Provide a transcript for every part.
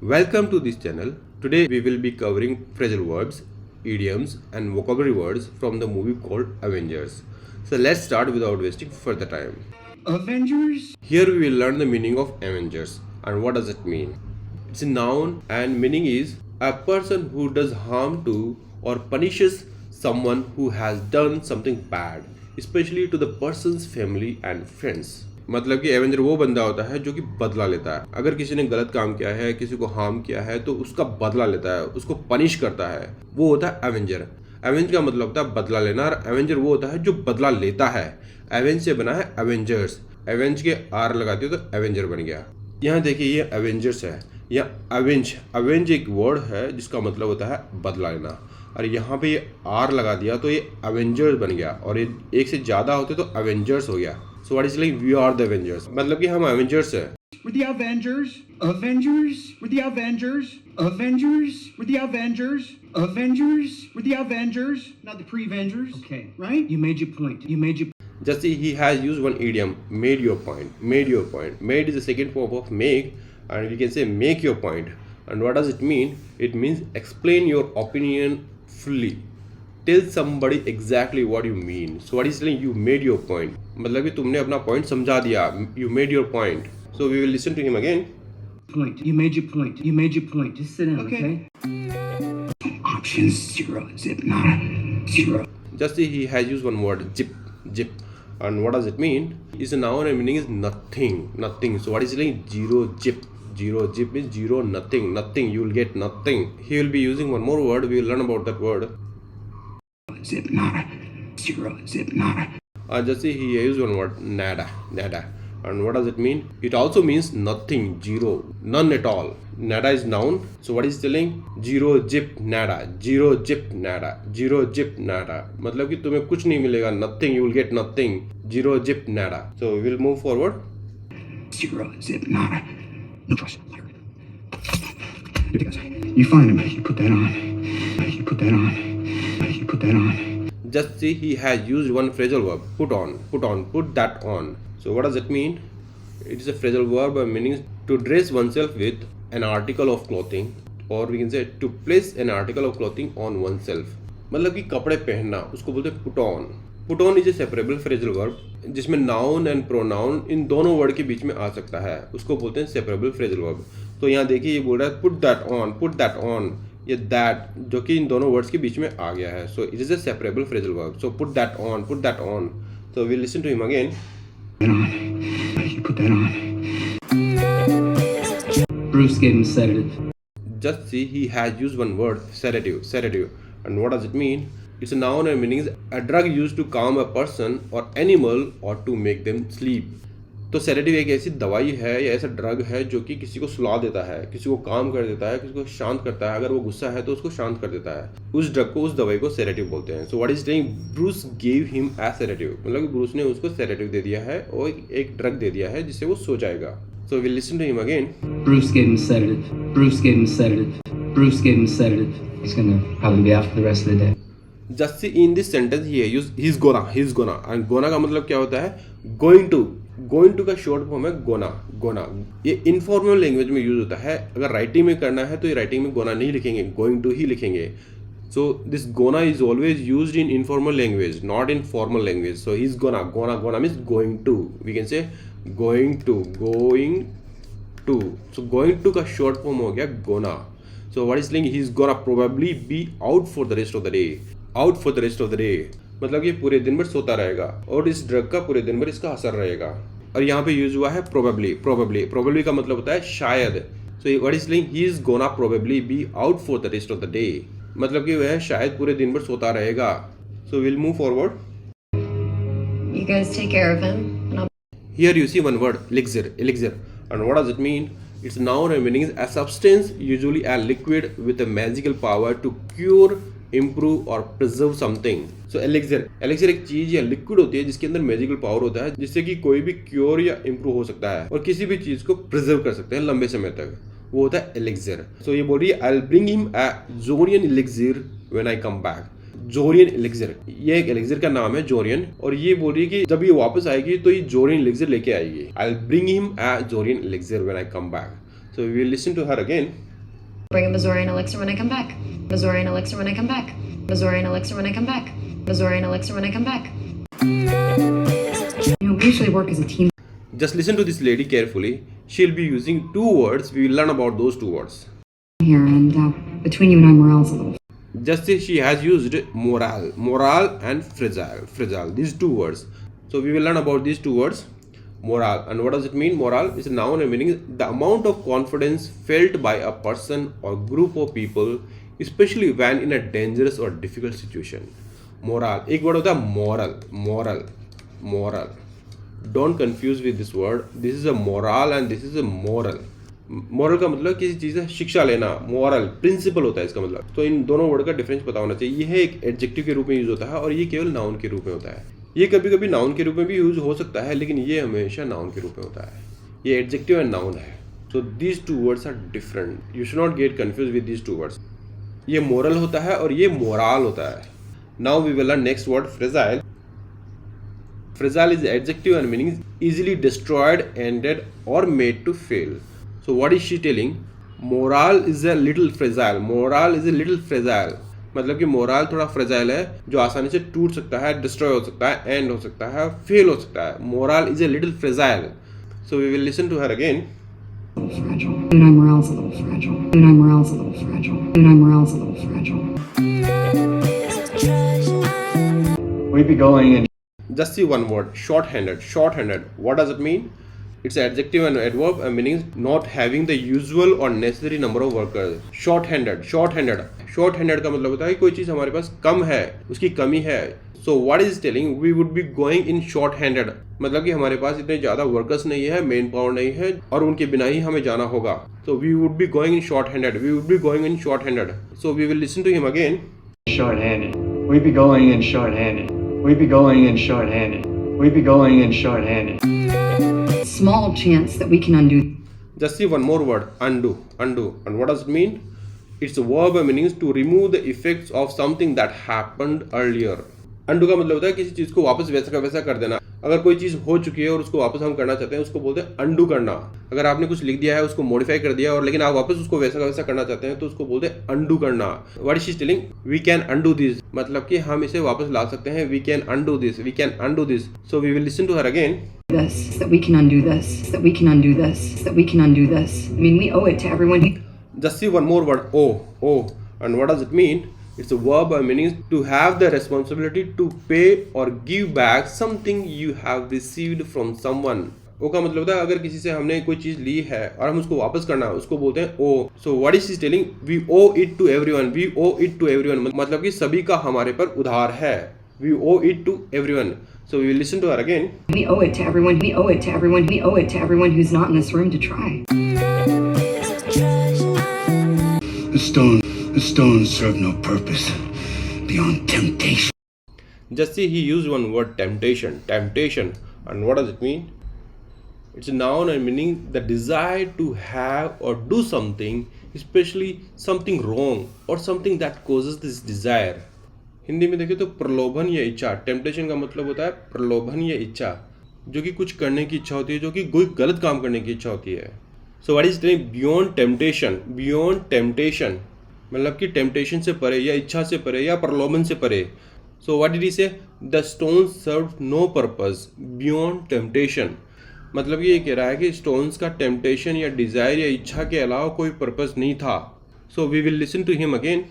Welcome to this channel. Today we will be covering phrasal verbs, idioms and vocabulary words from the movie called Avengers. So let's start without wasting further time. Avengers? Here we will learn the meaning of Avengers and what does it mean. It's a noun and meaning is a person who does harm to or punishes someone who has done something bad, especially to the person's family and friends. मतलब कि Avenger वो बंदा होता है जो कि बदला लेता है। अगर किसी ने गलत काम किया है, किसी को हार्म किया है, तो उसका बदला लेता है, उसको पनिश करता है, वो होता है एवेंजर। एवेंज का मतलब होता है बदला लेना और एवेंजर वो होता है जो बदला लेता है। एवेंज से बना है एवेंजर्स। एवेंज के आर लगा दियो तो एवेंजर बन गया। यहाँ देखिए ये एवेंजर्स है या अवेंज। अवेंज एक वर्ड है जिसका मतलब होता है बदला लेना और यहाँ पे ये आर लगा दिया तो ये अवेंजर्स बन गया और ये एक से ज़्यादा होते तो अवेंजर्स हो गया। So what is like we are the Avengers, मतलब कि हम एवेंजर्स हैं। We're the Avengers. Avengers. We're the Avengers. Avengers. We're the Avengers. Avengers. We're the Avengers. Not the pre-Avengers. Okay. Right? You made your point. You made your Just see, he has used one idiom, made your point, made your point. Made is the second form of make and we can say make your point. And what does it mean? It means explain your opinion fully. Tell somebody exactly what you mean. So what is saying? You made your point. मतलब कि तुमने अपना point समझा दिया. You made your point. So we will listen to him again. point. You made your point. You made your point. Just sit down, okay? Options 0. Zip. Nada. 0. Just see, he has used one word, zip, zip. And what does it mean? It's a noun and meaning is nothing, nothing. So what is it like? Zero zip. Zero zip means zero, nothing, nothing. You will get nothing. He will be using one more word. We will learn about that word. Zip. Nada. 0. Zip. Nada. Just see, he used one word, nada, nada. And what does it mean? It also means nothing, zero, none at all. Nada is noun. So what is telling? Zero zip nada, zero zip nada, zero zip nada. मतलब कि तुम्हें कुछ नहीं मिलेगा, nothing, you will get nothing. Zero zip nada. So we will move forward. 0. Zip. Nada. No trust. You find him. You put that on. You put that on. You put that on. Just see, he has used one phrasal verb, put on, put on, put that on. So what does it mean? It is a phrasal verb meaning to dress oneself with an article of clothing or we can say to place an article of clothing on oneself. मतलब कि कपड़े पहनना, उसको बोलते हैं put on. Put on is a separable phrasal verb जिसमें noun and pronoun इन दोनों word के बीच में आ सकता है, उसको बोलते हैं separable phrasal verb. तो यहाँ देखिए ये बोल रहा है put that on, ये that जो कि इन दोनों वर्ड्स के बीच में आ गया है. So it is a separable phrasal verb. So put that on. So we'll listen to him again. You put that on. Bruce gave him sedative. Just see, he has used one word, sedative. And what does it mean? It's a noun and meaning is a drug used to calm a person or animal or to make them sleep. तो sedative एक ऐसी दवाई है या ऐसा drug है जो कि किसी को सुला देता है, किसी को काम कर देता है, किसी को शांत करता है। अगर वो गुस्सा है तो उसको शांत कर देता है। उस ड्रग को, उस दवाई को सेडेटिव बोलते हैं। सो what is saying? Bruce give him a sedative, मतलब कि ब्रूस ने उसको सेडेटिव दे दिया है और एक ड्रग दे दिया है जिससे वो सो जाएगा। So will listen to him again. Bruce gave him sedative. Bruce gave him sedative. Bruce gave him sedative. He's gonna probably be out for the rest of the day. Just see, in this sentence he used he's gonna and gonna का मतलब क्या होता है? Going to का short form है gonna. ये informal language में use होता है। अगर राइटिंग में करना है तो ये राइटिंग में गोना नहीं लिखेंगे, गोइंग टू ही लिखेंगे. So this gonna is always used in informal language, not in formal language. So he is gonna means going to. We can say going to. So going to का short form हो गया gonna. So what is ling? He is gonna probably be out for the rest of the day. मतलब ये पूरे दिन भर सोता रहेगा और इस ड्रग का पूरे दिन भर इसका असर रहेगा. और यहाँ पे यूज हुआ है प्रोबेबली का मतलब होता है शायद. सो what is ling? He is gonna probably be out for the rest of the day, मतलब कि वह शायद पूरे दिन भर सोता रहेगा. So will move forward. You guys take care of him. And I'll... Here you see one word, elixir. And what does it mean? Its noun and meaning is a substance, usually a liquid with a magical power to cure, improve or preserve something. So elixir एक चीज या liquid होती है जिसके अंदर magical power होता है जिससे कि कोई भी क्योर या इम्प्रूव हो सकता है और किसी भी चीज को प्रिजर्व कर सकते हैं लंबे समय तक. वो होता है elixir. So ये बोल रही है I'll bring him a Zorian elixir when I come back. Zorian elixir, ये एक एलिक्सिर का नाम है जोरियन, और ये बोल रही है कि जब ये वापस आएगी तो ये जोरियन एलिक्सिर लेके आएगी. I will bring him a Zorian elixir when I come back. So we will listen to her again. Bring a Missouri and elixir when I come back. Missouri and elixir when I come back. Missouri and elixir when I come back. Missouri and elixir when I come back. We usually work as a team Just listen to this lady carefully. She'll be using two words. We will learn about those two words. here, and between you and I, morale's a little. Just say she has used moral and phrasal, these two words. So we will learn about these two words, moral. And what does it mean? Moral is a noun and meaning the amount of confidence felt by a person or group of people, especially when in a dangerous or difficult situation. Moral, एक word होता है moral. Don't confuse with this word. This is a moral and this is a moral. Moral का मतलब किसी चीज़ से शिक्षा लेना, moral principal होता है इसका मतलब. तो इन दोनों वर्ड का डिफरेंस पता होना चाहिए. ये एक एडजेक्टिव के रूप में यूज होता है और ये केवल नाउन के रूप में होता है. ये कभी कभी नाउन के रूप में भी यूज हो सकता है, लेकिन ये हमेशा नाउन के रूप में होता है. ये एडजेक्टिव एंड नाउन है. So these two words are different. You should not get confuse with these two words. ये मोरल होता है और ये मोराल होता है. Now we will learn next word, fragile. Phrasal is adjective and meaning easily destroyed, ended or made to fail. So what is she telling? Moral is a little fragile. Moral is a little fragile. मतलब कि moral थोड़ा fragile है, जो आसानी से टूट सकता है, डिस्ट्रॉय हो सकता है, एंड हो सकता है, फेल हो सकता है. Moral is a little fragile. So we will listen to her again. Fragile. You and I, morale's a little fragile. You and I, morale's a little fragile. You and I, morale's a little fragile. We'd be going in. Just see one word, short-handed. Short-handed. What does it mean? It's adjective and adverb and meaning not having the usual or necessary number of workers. Short-handed. Short-handed का मतलब होता है कोई चीज़ हमारे पास कम है, उसकी कमी है. So what is telling? We would be going in short-handed. मतलब कि हमारे पास इतने ज़्यादा वर्कर्स नहीं है, मेन पावर नहीं है, और उनके बिना ही हमें जाना होगा. So we would be going in short-handed. We would be going in short-handed. So we will listen to him again. Short-handed. We'd be going in short-handed. We'd be going in short-handed. We'd be going in short-handed. Small chance that we can undo. Just see one more word, undo. And what does it mean? It's a verb meaning to remove the effects of something that happened earlier. Undo का मतलब होता है किसी चीज़ को वापस वैसा का वैसा कर देना. अगर कोई चीज़ हो चुकी है और उसको वापस हम करना चाहते हैं, उसको बोलते हैं undo करना. अगर आपने कुछ लिख दिया है, उसको मॉडिफाई कर दिया और लेकिन आप वापस उसको वैसा का वैसा करना चाहते हैं, तो उसको बोलते हैं undo करना. What is she telling? We can undo this. मतलब कि हम इसे वापस ला सकते हैं. We can undo this. We can undo this. So we will listen to her again. This, that we can undo this, that we can undo this, that we can undo this. I mean, we owe it to everyone. Just see one more word, owe. And what does it mean? It's a verb meaning to have the responsibility to pay or give back something you have received from someone. ओ का मतलब होता है अगर किसी से हमने कोई चीज़ ली है और हम उसको वापस करना है, उसको बोलते हैं owe. So what is she telling? We owe it to everyone. We owe it to everyone मतलब कि सभी का हमारे पर उधार है. We owe it to everyone. So we will listen to her again. We owe it to everyone. We owe it to everyone. We owe it to everyone who's not in this room to try. The stones serve no purpose beyond temptation. Just see he used one word, temptation. And what does it mean? It's a noun and meaning the desire to have or do something, especially something wrong or something that causes this desire. Hindi में देखें तो प्रलोभन या इच्छा. Temptation का मतलब होता है प्रलोभन या इच्छा, जो कि कुछ करने की इच्छा होती है, जो कि कोई गलत काम करने की इच्छा होती है. So what is beyond temptation मतलब कि टेम्पटेशन से परे या इच्छा से परे या प्रलोभन से परे. So what did he say? The stones serve no purpose beyond temptation. मतलब ये कह रहा है कि स्टोन्स का टेम्पटेशन या डिजायर या इच्छा के अलावा कोई पर्पस नहीं था. So we will listen to him again.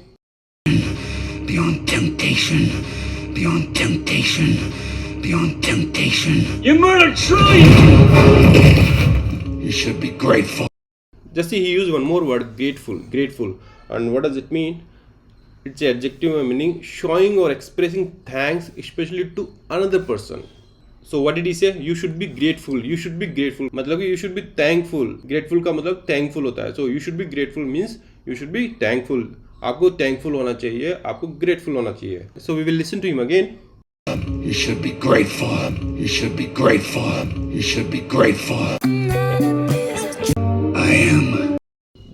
Beyond temptation. Beyond temptation. Beyond temptation. You murdered Troy! You should be grateful. Just see he used one more word, grateful. And what does it mean? It's an adjective meaning showing or expressing thanks especially to another person. So what did he say? You should be grateful. मतलब कि you should be thankful. Grateful का मतलब thankful होता है. So you should be grateful means you should be thankful. आपको thankful होना चाहिए, आपको grateful होना चाहिए. So we will listen to him again. You should be grateful. You should be grateful. You should be grateful. I am.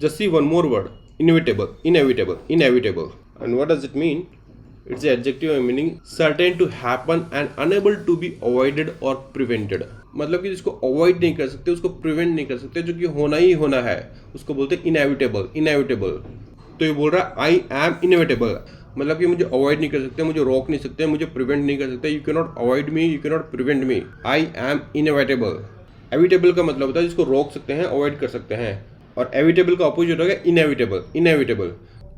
Just see one more word, inevitable. And what does it mean? It's an adjective meaning certain to happen and unable to be avoided or prevented. मतलब कि जिसको avoid नहीं कर सकते, उसको prevent नहीं कर सकते, जो कि होना ही होना है, उसको बोलते हैं इनएविटेबल. तो ये बोल रहा है आई एम इनएविटेबल, मतलब कि मुझे अवॉइड नहीं कर सकते, मुझे रोक नहीं सकते, मुझे प्रिवेंट नहीं कर सकते। You can not avoid me, you can not prevent me, I am inevitable. Evitable का मतलब होता है जिसको रोक सकते हैं, अवॉइड कर सकते हैं, और एविटेबल का अपोजिट होगा इनएविटेबल। इनएविटेबल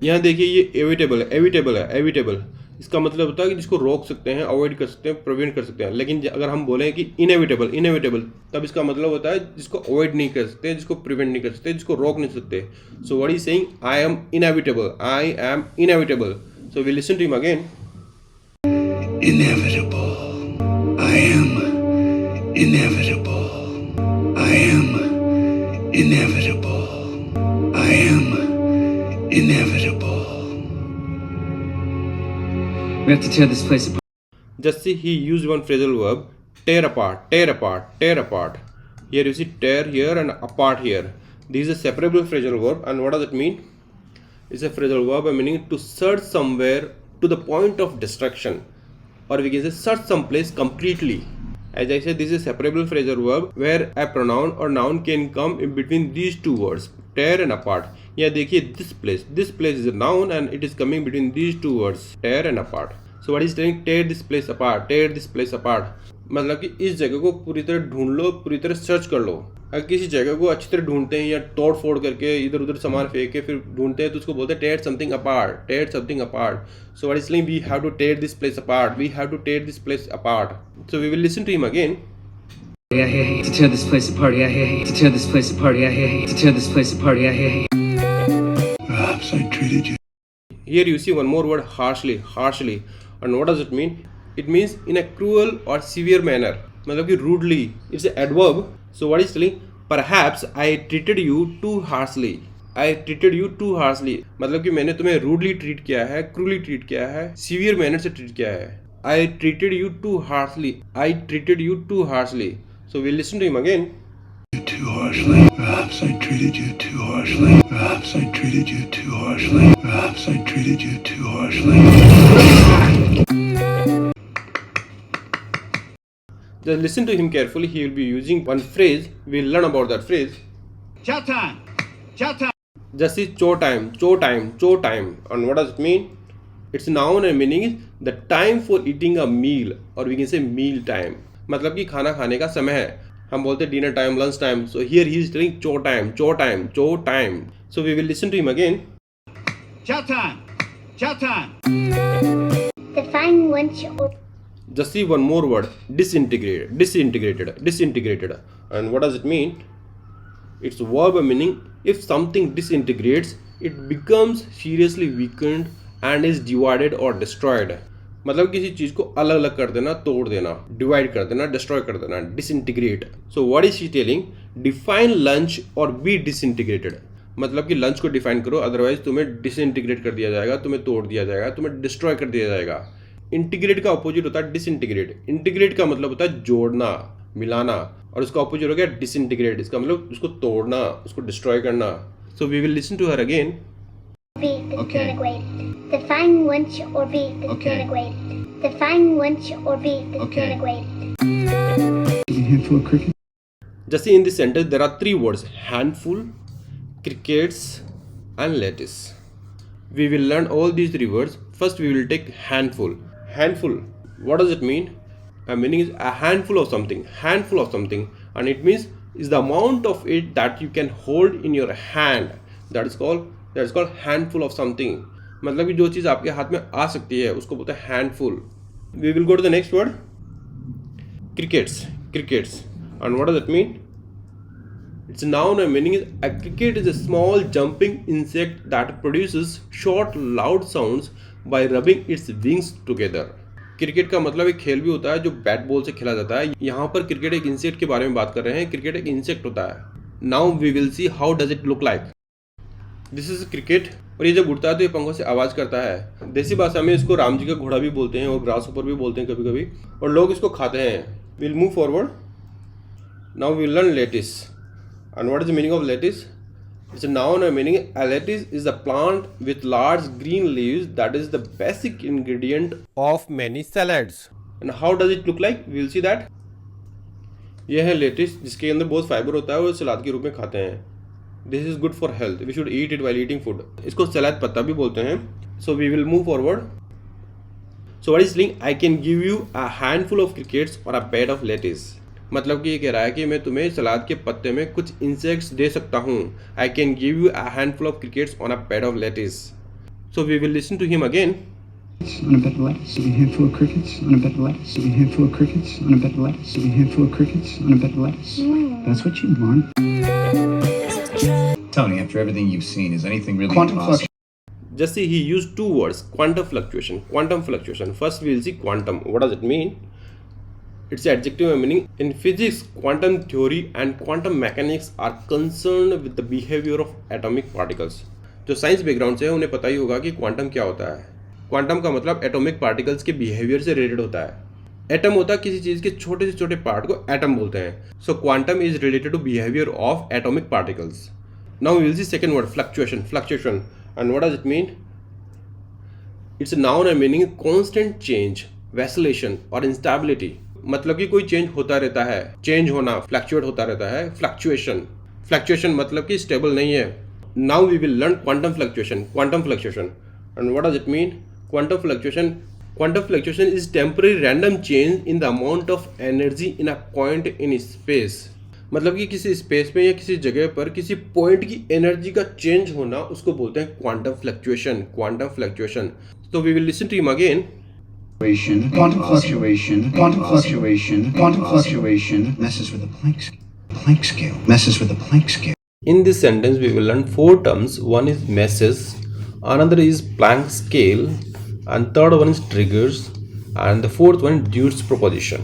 यहाँ देखिए ये एविटेबल है, एविटेबल है, एविटेबल इसका मतलब होता है कि जिसको रोक सकते हैं, अवॉइड कर सकते हैं, प्रिवेंट कर सकते हैं। लेकिन अगर हम बोलें कि इनएविटेबल, इनएविटेबल, तब इसका मतलब होता है जिसको अवॉइड नहीं कर सकते, जिसको प्रिवेंट नहीं कर सकते, जिसको रोक नहीं सकते। So what is saying, I am inevitable, I am inevitable. So we listen to him again. Inevitable. I am inevitable. I am inevitable. I am inevitable. We have to tear this place apart. Just see he used one phrasal verb, tear apart, tear apart, tear apart. Here you see tear here and apart here. This is a separable phrasal verb, and what does it mean? It's a phrasal verb meaning to search somewhere to the point of destruction, or we can say search some place completely. As I said, this is a separable phrasal verb where a pronoun or noun can come in between these two words, tear and apart. Yeah, देखिए this place is a noun and it is coming between these two words, tear and apart. So what is saying, tear this place apart, tear this place apart, मतलब कि इस जगह को पूरी तरह ढूंढ लो, पूरी तरह सर्च कर लो। अगर किसी जगह को अच्छी तरह ढूंढते हैं या तोड़ फोड़ करके इधर उधर सामान फेंक के फिर ढूंढते हैं तो उसको बोलते हैं tear something apart, tear something apart. So what is we have to tear this place apart, we have to tear this place apart. So we will listen to him again. Yeah, to tear this place apart. Yeah, to tear this place apart. Yeah, to tear this place apart. Yeah. Perhaps I treated you. Here you see one more word, harshly, harshly. And what does it mean? It means in a cruel or severe manner, मतलब कि rudely. It's an adverb. So what is telling? Perhaps I treated you too harshly. I treated you too harshly. मतलब कि मैंने तुम्हें rudely treat किया है, cruelly treat किया है, severe manner से treat किया है। I treated you too harshly. I treated you too harshly. So we'll listen to him again. Too harshly. Perhaps I treated you too harshly. Perhaps I treated you too harshly. Perhaps I treated you too harshly. Just listen to him carefully. He will be using one phrase. We'll learn about that phrase. Chow time. Chow time. Just see chow time, chow time, chow time. And what does it mean? It's noun and meaning is the time for eating a meal, or we can say meal time. मतलब कि खाना खाने का समय है। हम बोलते हैं dinner time, lunch time. So here he is telling chow time, chow time, chow time. So we will listen to him again. Chow time. Chow time. Define lunch or Just see one more word, disintegrated, disintegrated, disintegrated. And what does it mean? It's verb meaning if something disintegrates, it becomes seriously weakened and is divided or destroyed. मतलब किसी चीज को अलग अलग कर देना, तोड़ देना, डिवाइड कर देना, डिस्ट्रॉय कर देना, disintegrate. So what is she telling? Define lunch or be disintegrated. मतलब कि लंच को डिफाइन करो, अदरवाइज तुम्हें डिसइंटीग्रेट कर दिया जाएगा, तुम्हें तोड़ दिया जाएगा, तुम्हें डिस्ट्रॉय कर दिया जाएगा। इंटीग्रेट का अपोजिट होता है डिसइंटीग्रेट। इंटीग्रेट का मतलब होता है जोड़ना, मिलाना, और उसका अपोजिट हो गया डिसइंटीग्रेट। इसका मतलब उसको तोड़ना, उसको डिस्ट्रॉय करना। So we will listen to her again. be disintegrated. Define lunch or be disintegrated. Define lunch or be disintegrated. Handful of cricket. Just see in this sentence there are three words: handful, crickets, and lettuce. We will learn all these three words. First we will take handful. Handful, what does it mean? A meaning is a handful of something, handful of something, and it means is the amount of it that you can hold in your hand. That is called handful of something. मतलब कि जो चीज़ आपके हाथ में आ सकती है उसको बोलते हैं handful. We will go to the next word. Crickets, crickets, and what does it mean? Its noun and meaning is a cricket is a small jumping insect that produces short loud sounds by rubbing its wings together. Cricket का मतलब एक खेल भी होता है जो bat ball से खेला जाता है। यहाँ पर क्रिकेट एक इंसेक्ट के बारे में बात कर रहे हैं। क्रिकेट एक इंसेक्ट होता है। Now we will see how does it look like. This is cricket, और ये जब उड़ता है तो ये पंखों से आवाज़ करता है। देसी भाषा में इसको राम जी का घोड़ा भी बोलते हैं और ग्रास ऊपर भी बोलते हैं कभी कभी, और लोग इसको खाते हैं। Will move forward. Now we learn lettuce. And what is the meaning of lettuce? It's a noun and meaning. A lettuce is a plant with large green leaves that is the basic ingredient of many salads. And how does it look like? We will see that. यह है lettuce जिसके अंदर बहुत fibre होता है और सलाद के रूप में खाते हैं। This is good for health, we should eat it while eating food. इसको सलाद पत्ता भी बोलते हैं. So we will move forward. So what is saying? I can give you a handful of crickets or a bed of lettuce. मतलब कि ये कह रहा है कि मैं तुम्हें सलाद के पत्ते में कुछ इंसेक्ट्स दे सकता हूँ. I can give you a handful of crickets on a bed of lettuce. So we will listen to him again. On a bed of lettuce, a handful of crickets. On a bed of lettuce, a handful of crickets. On a bed of lettuce, a handful of crickets. On a bed of lettuce. That's what you want. Tony, after everything you've seen, is anything really Quantum impossible? Just see, he used two words, quantum fluctuation. Quantum fluctuation. First we will see quantum. What does it mean? It's the adjective meaning. In physics, quantum theory and quantum mechanics are concerned with the behavior of atomic particles. जो science background से है उन्हें पता ही होगा कि quantum क्या होता है. क्वांटम का मतलब एटॉमिक पार्टिकल्स के बिहेवियर से रिलेटेड होता है. एटम होता है किसी चीज के छोटे से छोटे पार्ट को एटम बोलते हैं. So quantum is related to behaviour of atomic particles. Now we will see second word, fluctuation. Fluctuation and what does it mean? It's a noun and meaning constant change, vacillation और instability. मतलब कि कोई change होता रहता है, change होना, fluctuate होता रहता है. फ्लक्चुएशन, फ्लक्चुएशन मतलब कि स्टेबल नहीं है. Now we will learn quantum fluctuation. Quantum fluctuation and what does it mean? Quantum fluctuation is temporary random change in the amount of energy in a point in space. मतलब कि किसी space में या किसी जगह पर किसी पॉइंट की एनर्जी का चेंज होना, उसको बोलते हैं quantum fluctuation. Quantum fluctuation. So we will listen to him again. Quantum fluctuation, quantum fluctuation, quantum fluctuation messes with the Planck scale, messes with the Planck scale. In this sentence we will learn four terms. One is masses, another is Planck scale, and third one is triggers, and the fourth one is Dewey's proposition.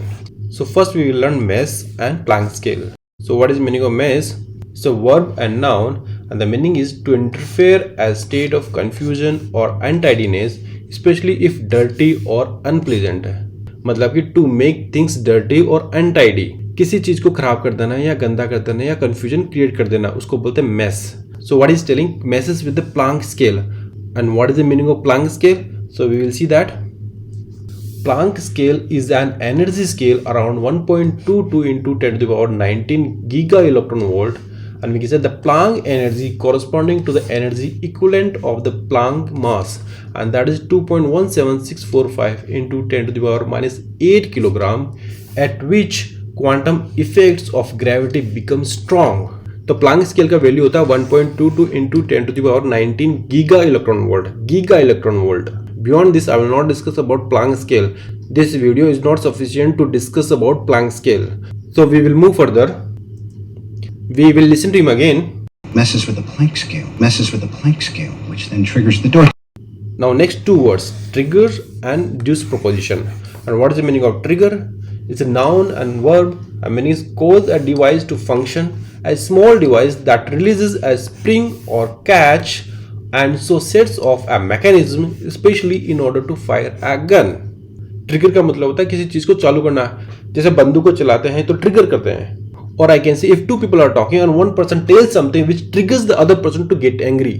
So first we will learn mass and Planck scale. So what is meaning of mass? It's a verb and noun, and the meaning is to interfere as state of confusion or untidiness, especially if dirty or unpleasant. मतलब कि to make things dirty or untidy, किसी चीज को खराब कर देना या गंदा कर देना या confusion create कर देना, उसको बोलते हैं mess. So what is telling? Messes with the Planck scale. And what is the meaning of Planck scale? So we will see that Planck scale is an energy scale around 1.22 into 10 to the power 19 giga electron volt, and we can say the Planck energy corresponding to the energy equivalent of the Planck mass, and that is 2.17645 into 10 to the power minus 8 kilogram, at which quantum effects of gravity become strong. तो Planck scale का value होता है 1.22 into 10 to the power 19 giga electron volt. Giga electron volt. Beyond this, I will not discuss about Planck scale. This video is not sufficient to discuss about Planck scale. So we will move further. We will listen to him again. Messes with the Planck scale, messes with the Planck scale, which then triggers the door. Now next two words, trigger and Dewey's proposition. And what is the meaning of trigger? It's a noun and verb, and meaning is cause a device to function. A small device that releases a spring or catch and so sets off a mechanism, especially in order to fire a gun. Trigger का मतलब होता है किसी चीज को चालू करना. जैसे बंदूक को चलाते हैं तो ट्रिगर करते हैं. Or I can say if two people are talking and one person tells something which triggers the other person to get angry.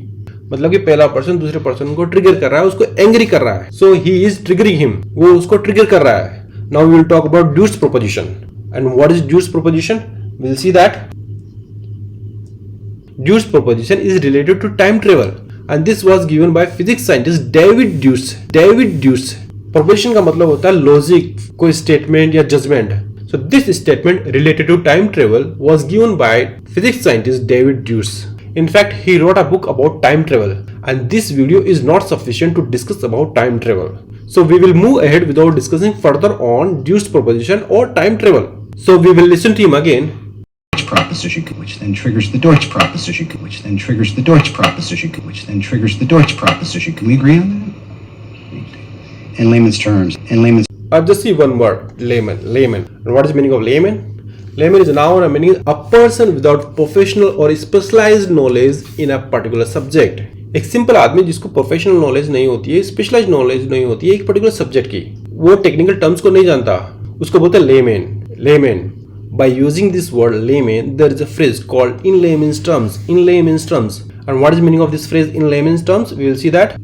मतलब कि पहला पर्सन दूसरे पर्सन को ट्रिगर कर रहा है, उसको एंग्री कर रहा है. So he is triggering him. वो उसको ट्रिगर कर रहा है. Now we will talk about Dewey's proposition. And what is Dewey's proposition? We will see that Dewey's proposition is related to time travel, and this was given by physics scientist David Dewey. David Dewey. Proposition का मतलब होता है logic, कोई statement या judgment. So this statement related to time travel was given by physics scientist David Dewey. In fact, he wrote a book about time travel, and this video is not sufficient to discuss about time travel. So we will move ahead without discussing further on Dewey's proposition or time travel. So we will listen to him again. Proposition, which then triggers the Deutsch proposition, which then triggers the Deutsch proposition, which then triggers the Deutsch proposition. Can we agree on that? In layman's terms, I'll just see one word, layman. Layman. And what is the meaning of layman? Layman is a noun and meaning a person without professional or specialized knowledge in a particular subject. एक simple आदमी जिसको professional knowledge नहीं होती है, specialised knowledge नहीं होती है एक पर्टिकुलर सब्जेक्ट की, वो टेक्निकल टर्म्स को नहीं जानता, उसको बोलते हैं layman. Layman. By using this word layman, there is a phrase called in layman's terms. In layman's terms. And what is the meaning of this phrase in layman's terms? We will see that.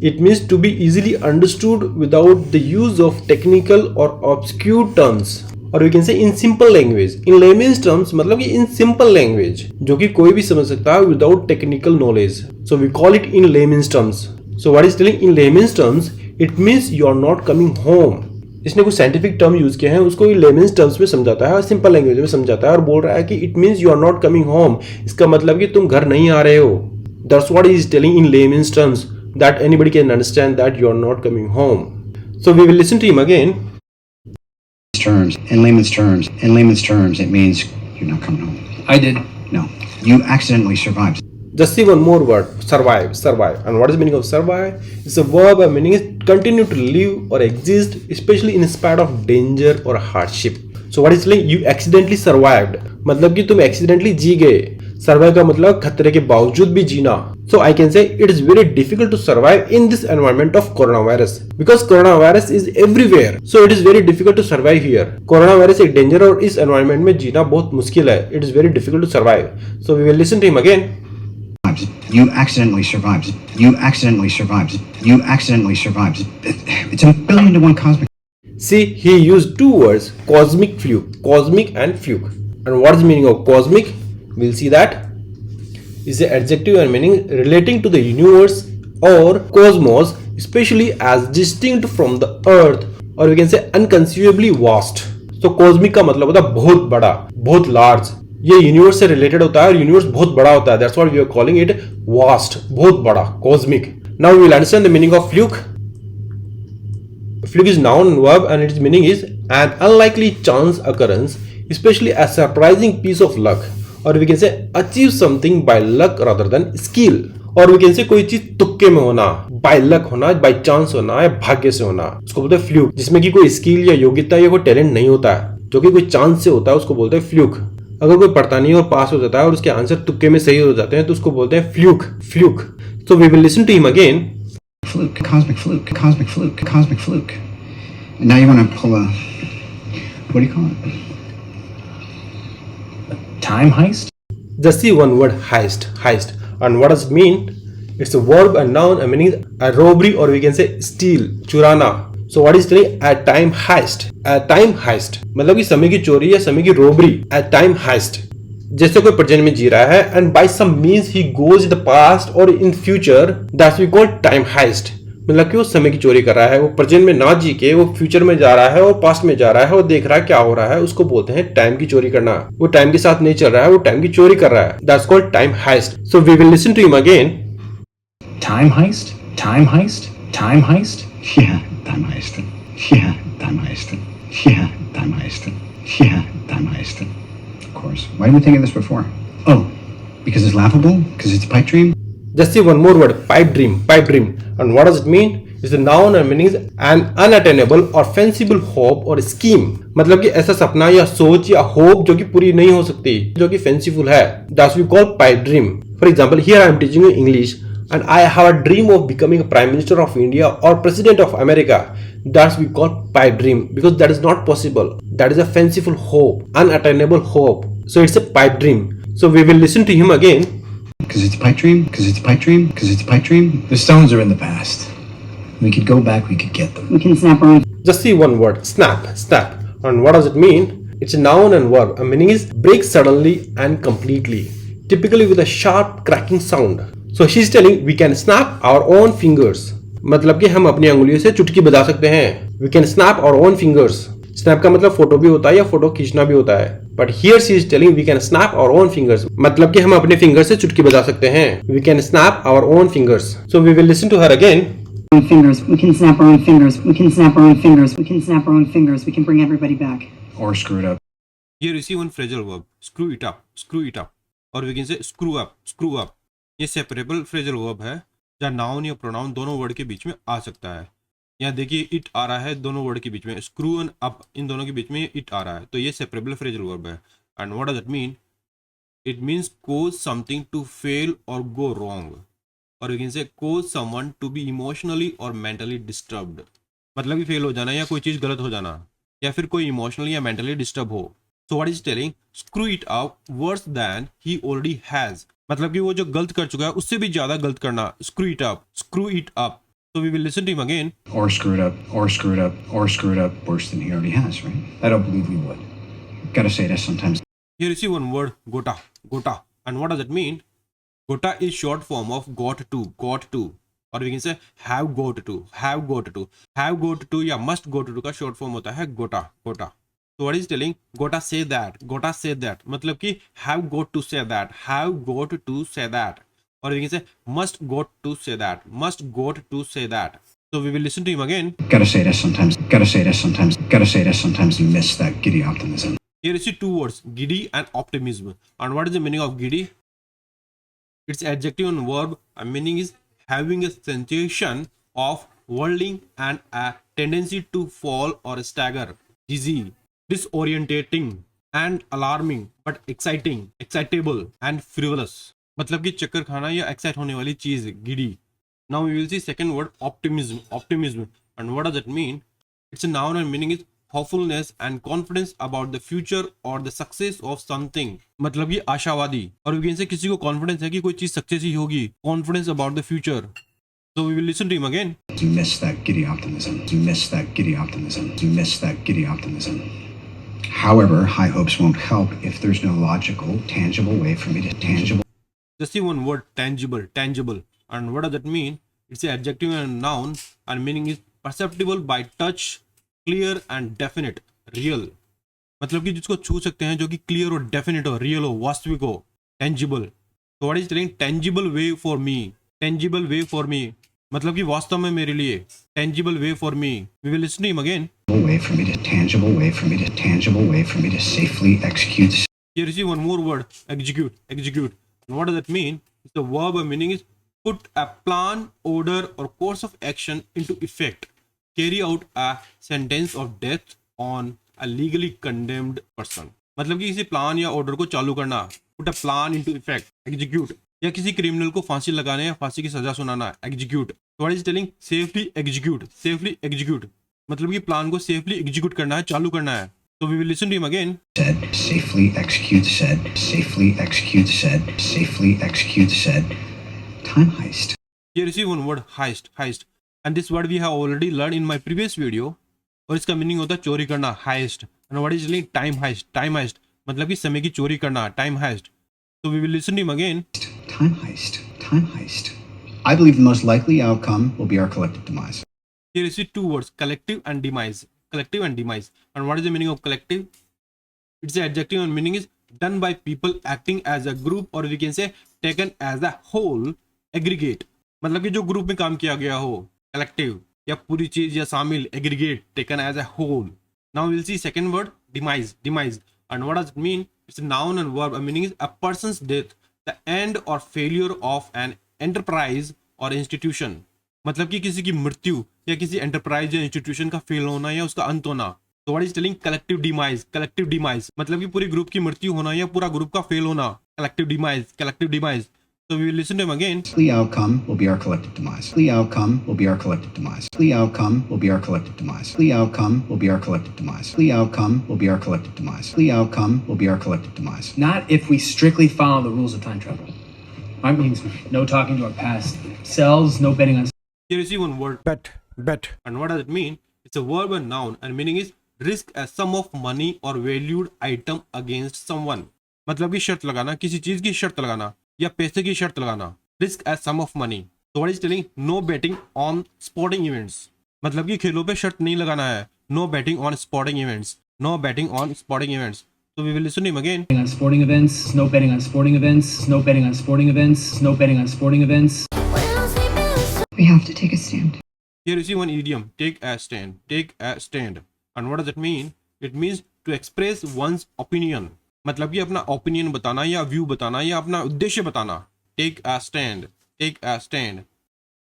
It means to be easily understood without the use of technical or obscure terms. और we can say in simple language. In layman's terms मतलब कि इन simple language जो कि कोई भी समझ सकता है without technical knowledge, so we call it in layman's terms. So what is telling in layman's terms, it means you are not coming home. इसने कुछ साइंटिफिक टर्म यूज किए हैं, उसको लेमेन्स टर्म्स में समझाता है और सिंपल लैंग्वेज में समझाता है और बोल रहा है कि it means you are not coming home, इसका मतलब कि तुम घर नहीं आ रहे हो। That's what is telling in layman's terms, that anybody can understand that you are not coming home. So we will listen to him again. In layman's terms, it means you're not coming home. I did. No, you accidentally survived. Just see one more word, survive, survive. And what is the meaning of survive? It's a verb, and meaning is continue to live or exist, especially in spite of danger or hardship. So what is saying? You accidentally survived. मतलब कि तुम accidentally जी गए। Survive का मतलब खतरे के बावजूद भी जीना। So I can say it is very difficult to survive in this environment of coronavirus because coronavirus is everywhere. So it is very difficult to survive here. Coronavirus एक danger और इस environment में जीना बहुत मुश्किल है। It is very difficult to survive. So we will listen to him again. You accidentally survived. You accidentally survived. You accidentally survived. It's a billion to one cosmic. See, he used two words, cosmic fluke, cosmic and fluke. And what is the meaning of cosmic? We'll see that. Is the adjective and meaning relating to the universe or cosmos, especially as distinct from the earth, or we can say unconceivably vast. So cosmic का मतलब होता है बहुत बड़ा, बहुत large. ये universe से related होता है और यूनिवर्स बहुत बड़ा होता है। That's what we are calling it vast, बहुत बड़ा, cosmic. Now we will understand the meaning of fluke. Fluke is noun and verb, and its meaning is an unlikely chance occurrence, especially a surprising piece of luck, or we can say achieve something by luck rather than skill, और we can say कोई चीज तुक्के में होना, by luck होना, by chance होना या भाग्य से होना, उसको बोलते हैं फ्लूक। जिसमें कि कोई स्किल या योग्यता या कोई टैलेंट नहीं होता है, जो कि कोई चांस से होता है, उसको बोलते हैं फ्लूक। अगर कोई पढ़ता नहीं और पास हो जाता है और उसके आंसर तुक्के में सही हो जाते हैं तो उसको बोलते हैं fluke, fluke. So we will listen to him again. Fluke, cosmic fluke, cosmic fluke, cosmic fluke. And now you want to pull a, what do you call it? A time heist? Just see one word, heist, heist. And what does it mean? It's a verb and noun and meaning a robbery, or we can say steal, चुराना. So what is telling? A time heist. A time heist मतलब कि समय की चोरी या समय की robbery. A time heist. जैसे कोई प्रेजेंट में जी रहा है and by some means he goes in the past or in future, that's we call time heist. मतलब कि वो समय की चोरी कर रहा है, वो प्रेजेंट में ना जी के वो फ्यूचर में जा रहा है और पास्ट में जा रहा है और देख रहा है क्या हो रहा है, उसको बोलते हैं टाइम की चोरी करना। वो टाइम के साथ नहीं चल रहा है, वो टाइम की चोरी कर रहा है। That's called time heist. So we will listen to him again. Time heist? Time heist? Time heist? Yeah, time heist. Yeah, time heist. Yeah, time heist. Yeah, time heist. Of course. Why didn't we think of this before? Oh, because it's laughable? Because it's a pipe dream? Just see one more word, pipe dream, pipe dream. And what does it mean? It's a noun and meaning is an unattainable or fanciful hope or scheme. मतलब कि ऐसा सपना या सोच या hope जो कि पूरी नहीं हो सकती, जो कि fanciful है. That's we call pipe dream. For example, here I am teaching you English and I have a dream of becoming a Prime Minister of India or President of America. That's we call pipe dream because that is not possible. That is a fanciful hope, unattainable hope. So it's a pipe dream. So we will listen to him again. Because it's a pipe dream? Because it's a pipe dream? Because it's a pipe dream? The stones are in the past. We could go back, we could get them. We can snap our own. Just see one word, snap, snap. And what does it mean? It's a noun and verb. A meaning is break suddenly and completely, typically with a sharp cracking sound. So she's telling we can snap our own fingers. मतलब कि हम अपनी अंगुलियों से चुटकी बजा सकते हैं. We can snap our own fingers. Snap का मतलब फोटो भी होता है या फोटो खींचना भी होता है. But here she is telling we can snap our own fingers, मतलब कि हम अपने फिंगर से चुटकी बजा सकते हैं. We can snap our own fingers. So we will listen to her again. Fingers. We can snap our own fingers. We can snap our own fingers. We can snap our own fingers. We can bring everybody back. Or screw it up. Here you see one phrasal verb, screw it up, screw it up. Or we can say screw up, screw up. ये separable phrasal verb है जहाँ noun या pronoun दोनों word के बीच में आ सकता है. यहाँ देखिए इट आ रहा है दोनों वर्ड के बीच में, स्क्रू एंड अप इन दोनों के बीच में इट आ रहा है, तो ये सेपरेबल फ्रेजल वर्ब है. And what does it mean? It means cause something to fail और गो रॉन्ग, और we can say cause someone to be emotionally और मेंटली डिस्टर्ब्ड. मतलब कि फेल हो जाना या कोई चीज़ गलत हो जाना या फिर कोई इमोशनली या मेंटली डिस्टर्ब हो. सो what is telling? Screw it up verse then he already has, मतलब कि वो जो गलत कर चुका है उससे भी ज़्यादा गलत करना. Screw it up, screw it up. So we will listen to him again. Or screwed up, or screwed up, or screwed up worse than he already has, right? I don't believe we would. Gotta say this sometimes. Here you see one word, gota, gota. And what does it mean? Gota is short form of got to. Or we can say have got to. Have got to या must go to का short form होता है gota. So what is telling? Gota say that. मतलब कि have got to say that. Or we can say must got to say that. So we will listen to him again. Gotta say this sometimes. You miss that giddy optimism. Here you see two words, giddy and optimism. And what is the meaning of giddy? Its adjective and verb and meaning is having a sensation of whirling and a tendency to fall or stagger, dizzy, disorientating and alarming, but exciting, excitable and frivolous. मतलब कि चक्कर खाना या excite होने वाली चीज giddy. Now we will see second word, optimism. And what does it mean? It's a noun and meaning is hopefulness and confidence about the future or the success of something. मतलब कि आशावादी. और we can say किसी को confidence है कि कोई चीज सक्सेस ही होगी. Confidence about the future. So we will listen to him again. You miss that giddy optimism. However, high hopes won't help if there's no logical, tangible way for me to Just see one word, tangible. And what does that mean? It's an adjective and noun and meaning is perceptible by touch, clear and definite, real. मतलब कि जिसको छू सकते हैं, जो कि clear और definite हो, रियल हो, वास्तविक हो, tangible. So what is telling? Tangible way for me. मतलब कि वास्तव में मेरे लिए, tangible way for me. We will listen to him again. tangible way for me to safely execute. Here you see one more word, execute. And what does that mean? It's the verb meaning is put a plan, order or course of action into effect. Carry out a sentence of death on a legally condemned person. मतलब कि किसी plan या order को चालू करना, put a plan into effect, execute. या किसी criminal को फांसी लगाने या फांसी की सजा सुनाना, execute. So what is telling? Safely execute. मतलब कि प्लान को सेफली एग्जीक्यूट करना है, चालू करना है. So we will listen to him again. Safely execute said. Time heist. Here you see one word, heist. And this word we have already learned in my previous video. और इसका meaning होता है चोरी करना, heist. And what is telling? Time heist. मतलब कि समय की चोरी करना, time heist. So we will listen to him again. Time heist. I believe the most likely outcome will be our collective demise. Here you see two words, collective and demise. And what is the meaning of collective? It's an adjective and meaning is done by people acting as a group or we can say taken as a whole, aggregate. मतलब कि जो group में काम किया गया हो, collective या पूरी चीज या शामिल, aggregate, taken as a whole. Now we'll see second word, demise. And what does it mean? It's a noun and verb. Meaning is a person's death, the end or failure of an enterprise or institution. मतलब कि किसी की मृत्यु या किसी enterprise या institution का fail होना या उसका अंत होना. तो what is telling? Collective demise. मतलब कि पूरी ग्रुप की मृत्यु होना या पूरा ग्रुप का फेल होना. Collective demise. So we will listen to him again. The outcome will be our collective demise. The outcome will be our collective demise. The outcome will be our collective demise. The outcome will be our collective demise. The outcome will be our collective demise. The outcome will be our collective demise. Not if we strictly follow the rules of time travel. That means no talking to our past selves, no betting on. Here you see one word, bet. And what does it mean? It's a verb and noun and meaning is risk a sum of money or valued item against someone. मतलब कि शर्त लगाना, किसी चीज की शर्त लगाना या पैसे की शर्त लगाना. Risk a sum of money. So what is telling? No betting on sporting events. मतलब कि खेलों पे शर्त नहीं लगाना है. No betting on sporting events. So we will listen to him again. On sporting events, no betting on sporting events, no betting on sporting events, no betting on sporting events. We have to take a stand. Here you see one idiom, take a stand. And what does it mean? It means to express one's opinion. मतलब कि अपना opinion बताना या view बताना या अपना उद्देश्य बताना. Take a stand.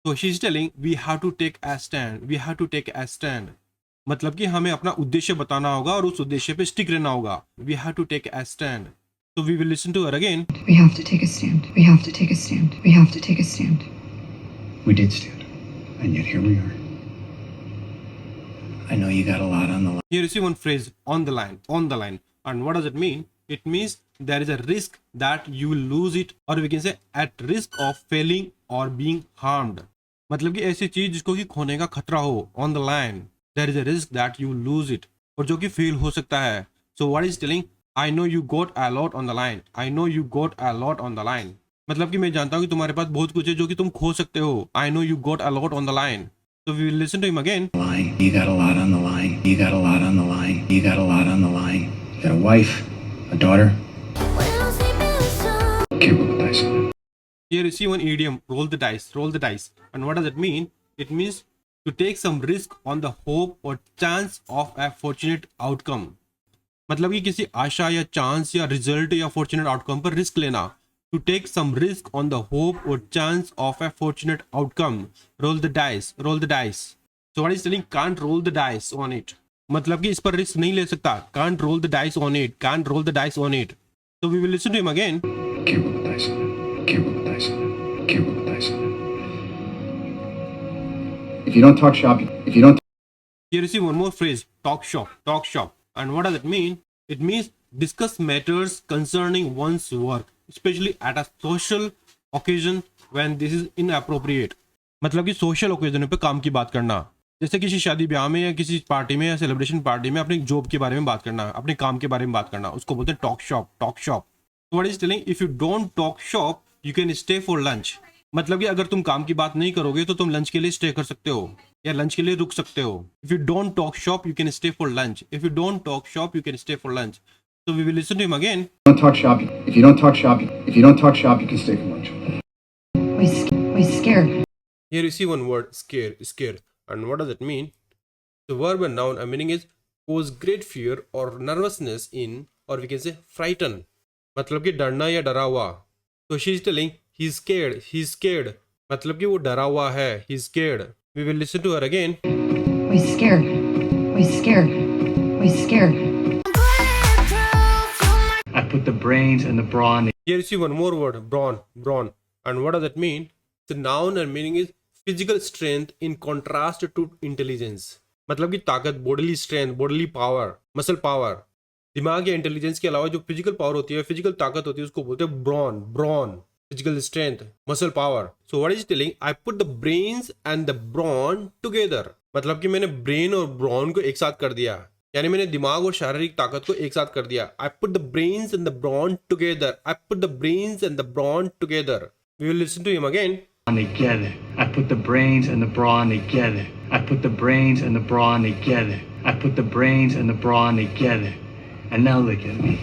So she's telling we have to take a stand. मतलब कि हमें अपना उद्देश्य बताना होगा और उस उद्देश्य पे स्टिक रहना होगा. We have to take a stand. So we will listen to her again. We have to take a stand. We did stand, and yet here we are. I know you got a lot on the line. Here you see one phrase, on the line. And what does it mean? It means there is a risk that you will lose it or we can say at risk of failing or being harmed. मतलब कि ऐसी चीज जिसको कि खोने का खतरा हो, on the line, there is a risk that you lose it, और जो कि फेल हो सकता है. So what is telling, I know you got a lot on the line, I know you got a lot on the line. मतलब कि मैं जानता हूँ कि तुम्हारे पास बहुत कुछ है जो कि तुम खो सकते हो. आई know you got a lot on the line. So we will listen to him again. Line. You got a lot on the line. You got a lot on the line. You got a lot on the line. You got a wife, a daughter. Okay, roll the dice on it. Here you see one idiom, roll the dice, roll the dice. And what does it mean? It means to take some risk on the hope or chance of a fortunate outcome. मतलब कि किसी आशा या chance या result या fortunate outcome पर risk लेना. To take some risk on the hope or chance of a fortunate outcome. Roll the dice, roll the dice. So what is telling, can't roll the dice on it. मतलब कि इस पर risk नहीं ले सकता. Can't roll the dice on it, can't roll the dice on it. So we will listen to him again. Okay, roll the dice on it. Okay, roll the dice on it. Okay, roll the dice on it. If you don't talk shop, if you don't Here you see one more phrase, talk shop, talk shop. And what does it mean? It means discuss matters concerning one's work, especially at a social occasion when this is inappropriate. मतलब कि social occasion पे काम की बात करना, जैसे किसी शादी ब्याह में या किसी पार्टी में या सेलिब्रेशन पार्टी में अपनी जॉब के बारे में बात करना, अपने काम के बारे में बात करना, उसको बोलते हैं talk shop, talk shop. What is telling, if you don't talk shop you can stay for lunch. मतलब कि अगर तुम काम की बात नहीं करोगे तो तुम लंच के लिए स्टे कर सकते हो या लंच के लिए रुक सकते हो. If you don't talk shop you can stay for lunch. If you don't talk shop you can stay for lunch. So we will listen to him again. don't talk shop, if you don't talk shop, if you don't talk shop, you can stay for lunch. We scared. Here you see one word, scare, scare. And what does it mean? The verb and noun and meaning is cause great fear or nervousness in, or we can say frighten. मतलब कि डरना या डरा हुआ. So she is telling he's scared, he's scared. मतलब कि वो डरा हुआ है, he's scared. We will listen to her again. We scared. We scared. We scared. I put the brains and the brawn. Here you see one more word, brawn, brawn. And what does that mean? The noun and meaning is physical strength in contrast to intelligence. मतलब कि ताकत, bodily strength, bodily power, muscle power. दिमाग या intelligence के अलावा जो physical power होती है, फिजिकल ताकत होती है, उसको बोलते हैं brawn, brawn, physical strength, muscle power. So what is telling, I put the brains and the brawn together. मतलब कि मैंने ब्रेन और ब्रॉन को एक साथ कर दिया, यानी मैंने दिमाग और शारीरिक ताकत को एक साथ कर दिया. I put the brains and the brawn together. I put the brains and the brawn together. We will listen to him again. Together. I put the brains and the brawn together. I put the brains and the brawn together. I put the brains and the brawn together. And now look at me.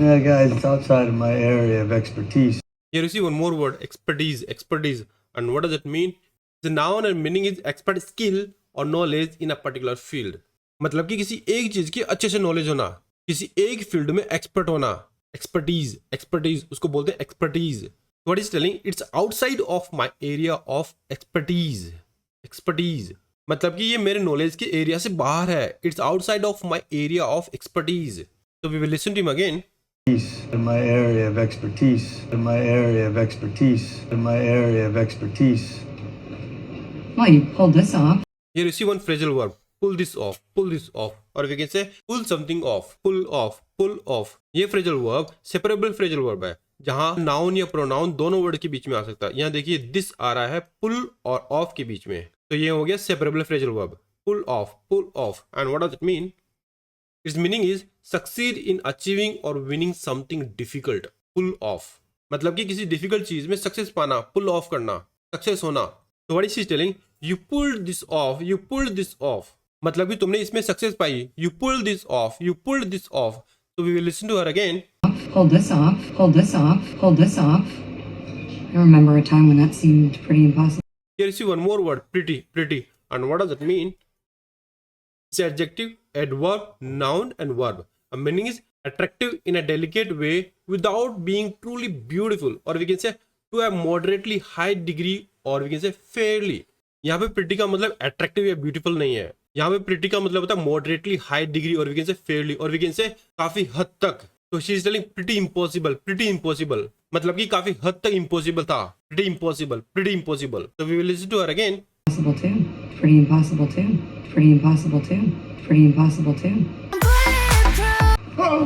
Yeah, guys, it's outside of my area of expertise. Here you see one more word, expertise, expertise. And what does it mean? The noun and meaning is expert skill or knowledge in a particular field. मतलब कि किसी एक चीज की अच्छे से knowledge होना, किसी एक फील्ड में एक्सपर्ट होना. एक्सपर्टीज, एक्सपर्टीज, उसको बोलते हैं expertise. What is telling, it's outside of my area of expertise. Expertise मतलब कि ये मेरे नॉलेज के एरिया से बाहर है. It's outside of my area of expertise. So we will listen to him again. In my area of expertise. In my area of expertise. In my area of expertise. Well, you pulled this off. Here you see one phrasal verb, pull this off, pull this off, or we can say pull something off, pull off, pull off. ये phrasal verb separable phrasal verb है, जहां noun या pronoun दोनों word के बीच में आ सकता है. यहाँ देखिए दिस आ रहा है पुल और ऑफ के बीच में, तो ये हो गया separable phrasal verb, pull off, pull off. And what does it mean? It's meaning is succeed in achieving और winning something difficult. Pull off मतलब कि किसी डिफिकल्ट चीज में सक्सेस पाना, पुल ऑफ करना, सक्सेस होना. तो what is she telling, you pulled this of, you pulled this of. मतलब कि तुमने इसमें success pi, you pulled this of, you pulled this of. So we will listen to her again. Pulled this off, pulled this off, pulled this off. I remember a time when that seemed pretty impossible. Here you see one more word, pretty, pretty. And what does it mean? It's adjective, adverb, noun and verb. A meaning is attractive in a delicate way without being truly beautiful, or we can say to a moderately high degree, or we can say fairly. यहाँ पे pretty का मतलब attractive या beautiful नहीं है. यहाँ पे pretty का मतलब होता है moderately high degree, और we can say fairly, और we can say काफी हद तक. तो she is telling pretty impossible, pretty impossible. मतलब कि काफी हद तक impossible था. Pretty impossible, pretty impossible. So we will listen to her again. Impossible too. Pretty impossible too. Pretty impossible too. Pretty impossible too. Oh,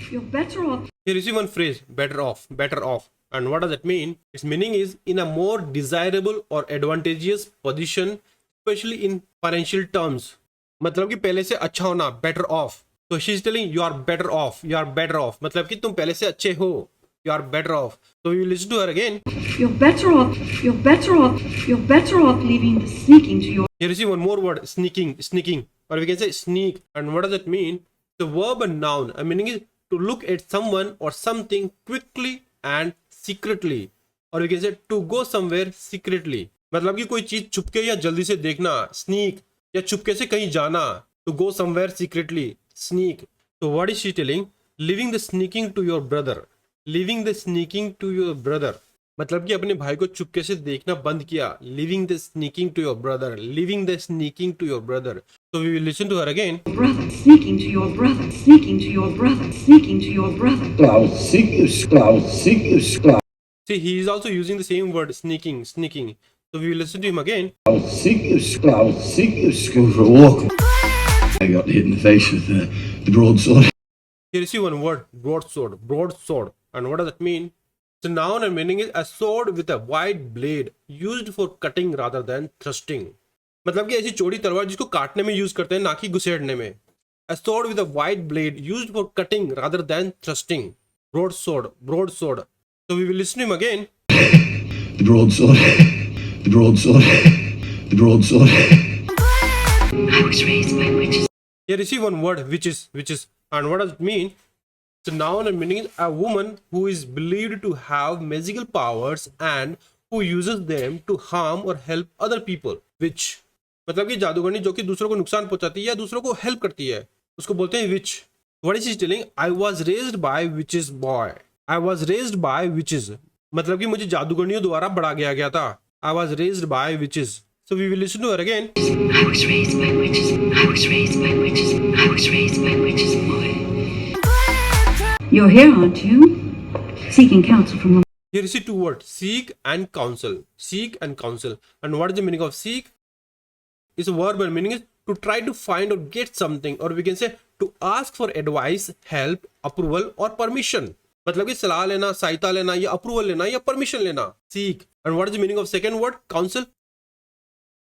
feel better off. Here you see one phrase, better off, better off. And what does it mean? Its meaning is in a more desirable or advantageous position, especially in financial terms. मतलब कि पहले से अच्छा होना, better off. So she is telling you are better off, you are better off. मतलब कि तुम पहले से अच्छे हो, you are better off. So we will listen to her again. You're better off. You're better off. You're better off leaving the sneaking to your. Here you see one more word, sneaking, sneaking. Or we can say sneak. And what does it mean? The verb and noun. A meaning is to look at someone or something quickly and secretly. Or we can say to go somewhere secretly. मतलब कि कोई चीज छुपके या जल्दी से देखना, sneak, या छुपके से कहीं जाना, to go somewhere secretly, sneak. So what is she telling? Leaving the sneaking to your brother. Leaving the sneaking to your brother. मतलब कि अपने भाई को चुपके से देखना बंद किया. Leaving the sneaking to your brother. Leaving the sneaking to your brother. So we will listen to her again. Brother, sneaking to your brother, sneaking to your brother, sneaking to your brother. See, he is also using the same word, sneaking, sneaking. So we will listen to him again. Go for a walk. I got hit in the face with the broadsword. Here you see one word, broadsword, broadsword. And what does that mean? The noun and meaning is a sword with a wide blade used for cutting rather than thrusting. मतलब कि ऐसी चौड़ी तलवार जिसको काटने में use करते हैं ना कि घुसेड़ने में. A sword with a wide blade used for cutting rather than thrusting. Broadsword, broadsword. So we will listen to him again. The broadsword. The broadsword. The broadsword. I was raised by witches. Here you see one word, witches, witches. And what does it mean? The noun and meaning is a woman who is believed to have magical powers and who uses them to harm or help other people. Witch. मतलब कि जादूगरनी जो कि दूसरों को नुकसान पहुंचाती है या दूसरों को हेल्प करती है, उसको बोलते हैं witch. What is she telling? I was raised by witches boy. I was raised by witches. मतलब कि मुझे जादूगरनियों द्वारा बड़ा गया था. I was raised by witches. So we will listen to her again. I was raised by witches. I was raised by witches. I was raised by witches, boy. You're here, aren't you? Seeking counsel from the. Here you see two words, seek and counsel. Seek and counsel. And what is the meaning of seek? It's a verb and meaning is to try to find or get something, or we can say to ask for advice, help, approval or permission. मतलब कि सलाह लेना, सहायता लेना या approval लेना या permission लेना. Seek. And what is the meaning of second word? Counsel.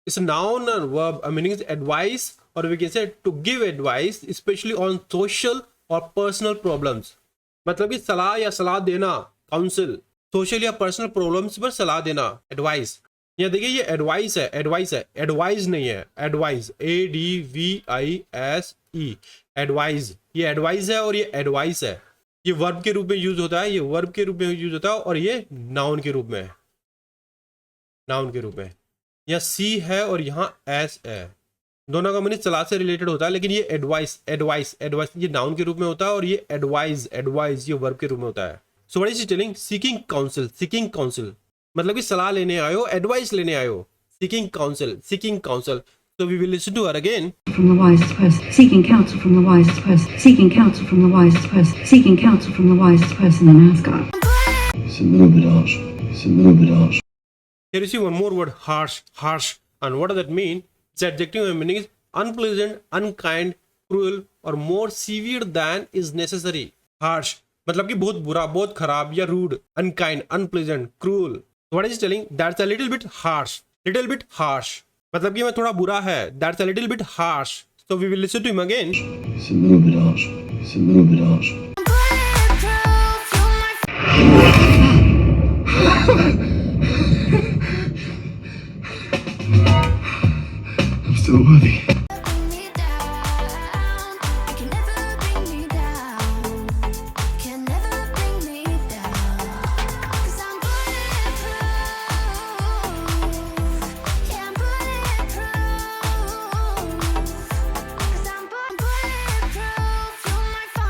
It's a noun or verb. A meaning is advice, or we can say to give advice, especially on social or personal problems. मतलब कि सलाह या सलाह देना, counsel. Social या personal problems पर सलाह देना, एडवाइस. यहाँ देखिए ये एडवाइस है, एडवाइस है, एडवाइस नहीं है, एडवाइस, ADVISE, एडवाइस. ये एडवाइस है और ये एडवाइस है. ये वर्ब के रूप में यूज होता है, ये वर्ब के रूप में यूज होता है और ये नाउन के रूप में है, नाउन के रूप में. यहाँ सी है और यहाँ एस है, दोनों का मीनिंग सलाह से रिलेटेड होता है, लेकिन ये एडवाइस, एडवाइस, एडवाइस ये नाउन के रूप में होता है और ये एडवाइस, एडवाइस ये वर्ब के रूप में होता है. So what is she telling? Seeking council, seeking council मतलब कि सलाह लेने आयो, एडवाइस लेने आयो. Seeking council, seeking council. So we will listen to her again. From the wisest person, seeking counsel from the wisest person, seeking counsel from the wisest person, seeking counsel from the wisest person in Asgard. It's a little bit harsh. It's a little bit harsh. Here you see one more word, harsh, harsh. And what does that mean? Its adjective meaning is unpleasant, unkind, cruel or more severe than is necessary. Harsh मतलब कि बहुत बुरा, बहुत खराब या rude, unkind, unpleasant, cruel. What is he telling? That's a little bit harsh. Little bit harsh. मतलब कि मैं थोड़ा बुरा है. That's a little bit harsh. So we will listen to him again. It's a little bit harsh. It's a little bit harsh.